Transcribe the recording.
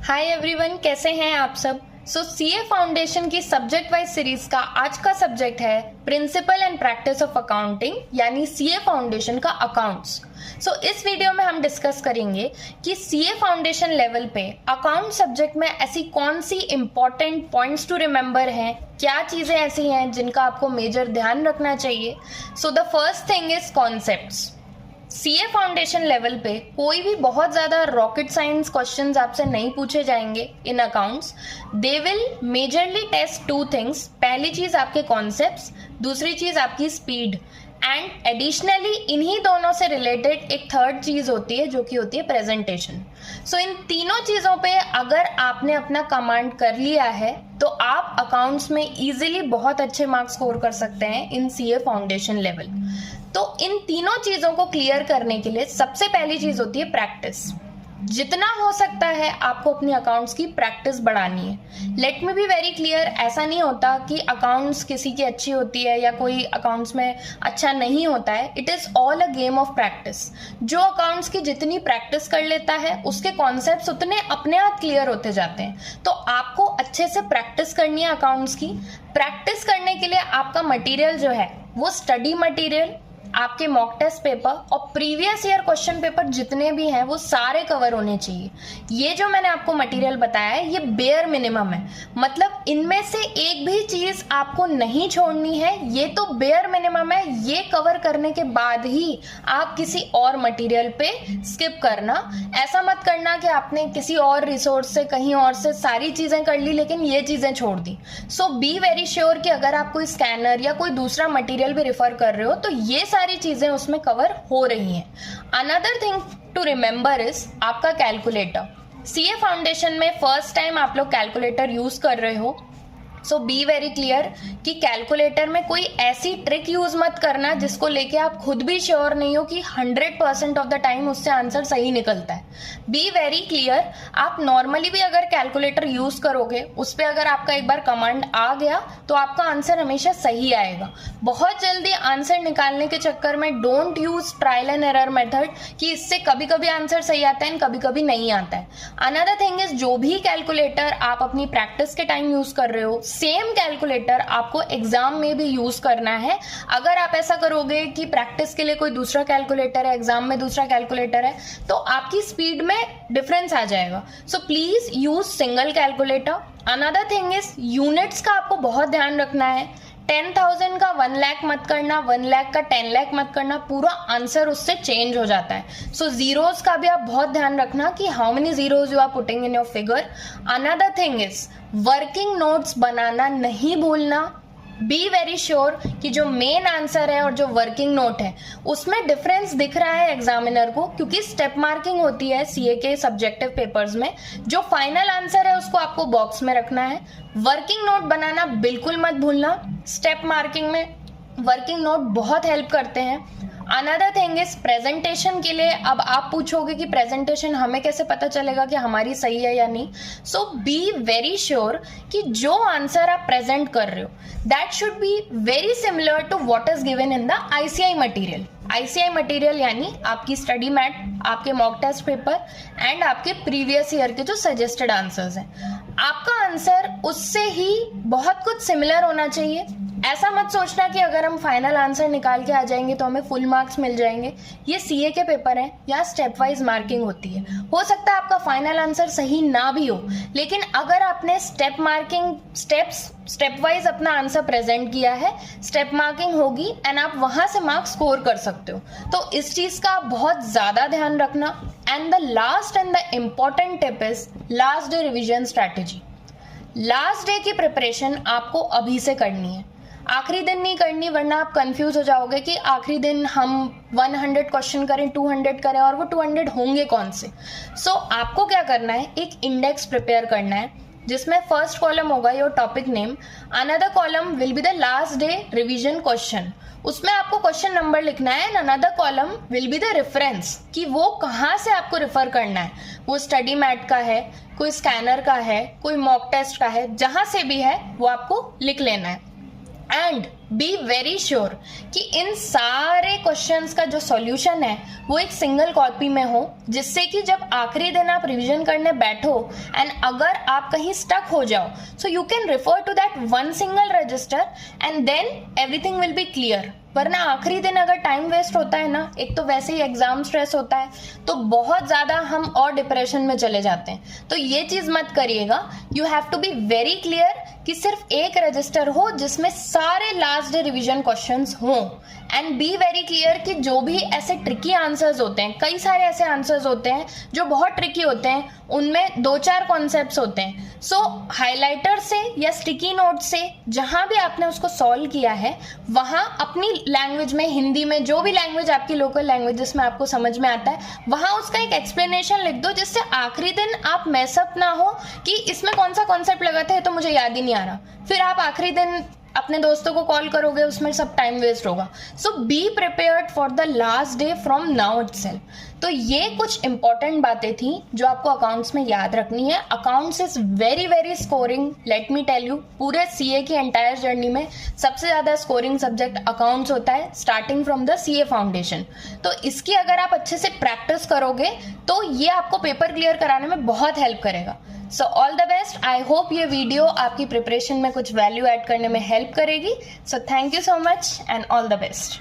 Hi everyone, कैसे हैं आप सब। सीए फाउंडेशन की सब्जेक्ट वाइज सीरीज का आज का सब्जेक्ट है principle and practice of accounting, यानी सीए फाउंडेशन का अकाउंट्स। इस वीडियो में हम डिस्कस करेंगे कि सीए फाउंडेशन लेवल पे अकाउंट सब्जेक्ट में ऐसी कौन सी इंपॉर्टेंट पॉइंट्स टू रिमेंबर हैं, क्या चीजें ऐसी हैं जिनका आपको मेजर ध्यान रखना चाहिए। The first thing is concepts. CA foundation level पे कोई भी बहुत ज्यादा रॉकेट साइंस क्वेश्चंस आपसे नहीं पूछे जाएंगे in accounts. They will majorly test two things. पहली चीज आपके कॉन्सेप्ट्स, दूसरी चीज आपकी स्पीड, एंड एडिशनली इन्हीं दोनों से रिलेटेड एक थर्ड चीज होती है जो कि होती है प्रेजेंटेशन। इन तीनों चीजों पे अगर आपने अपना कमांड कर लिया है तो आप अकाउंट्स में इजीली बहुत अच्छे मार्क्स स्कोर कर सकते हैं इन सीए फाउंडेशन लेवल। इन तीनों चीजों को क्लियर करने के लिए सबसे पहली चीज होती है प्रैक्टिस। जितना हो सकता है आपको अपनी अकाउंट्स की प्रैक्टिस बढ़ानी है। Let me B very clear, ऐसा नहीं होता कि अकाउंट्स किसी की अच्छी होती है या कोई अकाउंट्स में अच्छा नहीं होता है। It is all a game of practice. जो अकाउंट्स की जितनी प्रैक्टिस कर लेता है उसके कॉन्सेप्ट्स उतने अपने आप क्लियर होते जाते हैं। तो आपको अच्छे से प्रैक्टिस करनी है अकाउंट्स की। प्रैक्टिस करने के लिए आपका मटीरियल जो है वो स्टडी मटीरियल, आपके मॉक टेस्ट पेपर और प्रीवियस ईयर क्वेश्चन पेपर जितने भी हैं वो सारे कवर होने चाहिए। ये जो मैंने आपको मटेरियल बताया है ये बेयर मिनिमम है, मतलब इनमें से एक भी चीज आपको नहीं छोड़नी है। ये तो बेयर मिनिमम है। ये कवर करने के बाद ही आप किसी और मटेरियल पे स्किप करना। ऐसा मत करना कि आपने किसी और रिसोर्स से कहीं और से सारी चीजें कर ली लेकिन ये चीजें छोड़ दी। बी वेरी श्योर कि अगर आप कोई स्कैनर या कोई दूसरा मटेरियल भी रेफर कर रहे हो तो ये सारी चीजें उसमें कवर हो रही हैं। Another thing to remember is आपका कैलकुलेटर। सीए फाउंडेशन में फर्स्ट टाइम आप लोग कैलकुलेटर यूज कर रहे हो। बी वेरी क्लियर कि कैलकुलेटर में कोई ऐसी ट्रिक यूज मत करना जिसको लेके आप खुद भी श्योर नहीं हो कि 100% ऑफ द टाइम उससे आंसर सही निकलता है। बी वेरी क्लियर, आप नॉर्मली भी अगर कैलकुलेटर यूज करोगे उस पर अगर आपका एक बार कमांड आ गया तो आपका आंसर हमेशा सही आएगा। बहुत जल्दी आंसर निकालने के चक्कर में don't use trial and error method कि इससे कभी कभी आंसर सही आता है कभी कभी नहीं आता है। अनदर थिंग इज जो भी कैलकुलेटर आप अपनी प्रैक्टिस के टाइम यूज कर रहे हो सेम कैलकुलेटर आपको एग्जाम में भी यूज करना है। अगर आप ऐसा करोगे कि प्रैक्टिस के लिए कोई दूसरा कैलकुलेटर है, एग्जाम में दूसरा कैलकुलेटर है, तो आपकी स्पीड में डिफरेंस आ जाएगा। Please use single calculator. Another thing is units का आपको बहुत ध्यान रखना है। 10,000 का 1 लाख मत करना, 1 लाख का 10 लाख मत करना, पूरा आंसर उससे चेंज हो जाता है। जीरोस का भी आप बहुत ध्यान रखना कि how many zeros you are putting in your figure. Another thing is working notes बनाना नहीं भूलना। बी वेरी श्योर कि जो मेन आंसर है और जो वर्किंग नोट है उसमें डिफरेंस दिख रहा है एग्जामिनर को, क्योंकि स्टेप मार्किंग होती है सीए के सब्जेक्टिव पेपर्स में। जो फाइनल आंसर है उसको आपको बॉक्स में रखना है। वर्किंग नोट बनाना बिल्कुल मत भूलना। स्टेप मार्किंग में वर्किंग नोट बहुत हेल्प करते हैं। अनदर थिंग इज प्रेजेंटेशन के लिए अब आप पूछोगे कि प्रेजेंटेशन हमें कैसे पता चलेगा कि हमारी सही है या नहीं। बी वेरी श्योर कि जो आंसर आप प्रेजेंट कर रहे हो that should be very similar to what is given in the ICAI material. ICAI material यानी आपकी स्टडी मैट, आपके मॉक टेस्ट पेपर एंड आपके प्रीवियस ईयर के जो सजेस्टेड आंसर्स हैं। आपका आंसर उससे ही बहुत कुछ सिमिलर होना चाहिए। ऐसा मत सोचना कि अगर हम फाइनल आंसर निकाल के आ जाएंगे तो हमें फुल मार्क्स मिल जाएंगे। ये सीए के पेपर हैं, यहाँ स्टेप वाइज मार्किंग होती है। हो सकता है आपका फाइनल आंसर सही ना भी हो, लेकिन अगर आपने स्टेप मार्किंग स्टेप वाइज अपना आंसर प्रेजेंट किया है, स्टेप मार्किंग होगी एंड आप वहां से मार्क्स स्कोर कर सकते हो। तो इस चीज का बहुत ज्यादा ध्यान रखना। And the last and the important tip is last day revision strategy. Last day की प्रिपरेशन आपको अभी से करनी है, आखिरी दिन नहीं करनी, वरना आप कंफ्यूज हो जाओगे कि आखिरी दिन हम 100 क्वेश्चन करें, 200 करें और वो 200 होंगे कौन से। आपको क्या करना है, एक इंडेक्स प्रिपेयर करना है जिसमें फर्स्ट कॉलम होगा your topic name, another column will be the last day revision question, उसमें आपको क्वेश्चन नंबर लिखना है, and another column will be the reference कि वो कहाँ से आपको रेफर करना है। वो स्टडी मैट का है, कोई स्कैनर का है, कोई मॉक टेस्ट का है, जहां से भी है वो आपको लिख लेना है। एंड बी वेरी श्योर कि इन सारे क्वेश्चंस का जो सॉल्यूशन है वो एक सिंगल कॉपी में हो, जिससे कि जब आखिरी दिन आप रिवीजन करने बैठो एंड अगर आप कहीं स्टक हो जाओ, so you can refer to that one single register and then everything will be clear. वरना आखिरी दिन अगर टाइम वेस्ट होता है ना, एक तो वैसे ही एग्जाम स्ट्रेस होता है, तो बहुत ज्यादा हम और डिप्रेशन में चले जाते हैं। तो ये चीज मत करिएगा। You have to be very clear कि सिर्फ एक रजिस्टर हो जिसमें सारे लास्ट डे रिवीजन क्वेश्चंस हों, एंड बी वेरी क्लियर कि जो भी ऐसे ट्रिकी आंसर्स होते हैं, कई सारे ऐसे आंसर्स होते हैं जो बहुत ट्रिकी होते हैं, उनमें 2-4 कॉन्सेप्ट्स होते हैं। सो हाइलाइटर से या स्टिकी नोट से जहां भी आपने उसको सॉल्व किया है, वहां अपनी लैंग्वेज में, हिंदी में, जो भी लैंग्वेज आपकी लोकल लैंग्वेज जिसमें आपको समझ में आता है, वहां उसका एक एक्सप्लेनेशन लिख दो, जिससे आखिरी दिन आप मैसअप ना हो कि इसमें कौन सा कॉन्सेप्ट लगा था, तो मुझे याद ही नहीं आ रहा। फिर आप आखिरी दिन अपने दोस्तों को कॉल करोगे, उसमें सब टाइम वेस्ट होगा। So be prepared for the last day from now itself. तो ये कुछ इंपॉर्टेंट बातें थी जो आपको अकाउंट्स में याद रखनी है। Accounts is very very scoring, let me tell you. पूरे सीए की एंटायर जर्नी में सबसे ज्यादा स्कोरिंग सब्जेक्ट अकाउंट्स होता है, starting from the CA foundation. तो इसकी अगर आप अच्छे से प्रैक्टिस करोगे तो ये आपको पेपर क्लियर कराने में बहुत हेल्प करेगा। So all the best. I hope ये वीडियो आपकी प्रिपरेशन में कुछ वैल्यू ऐड करने में हेल्प करेगी। So thank you so much and all the best.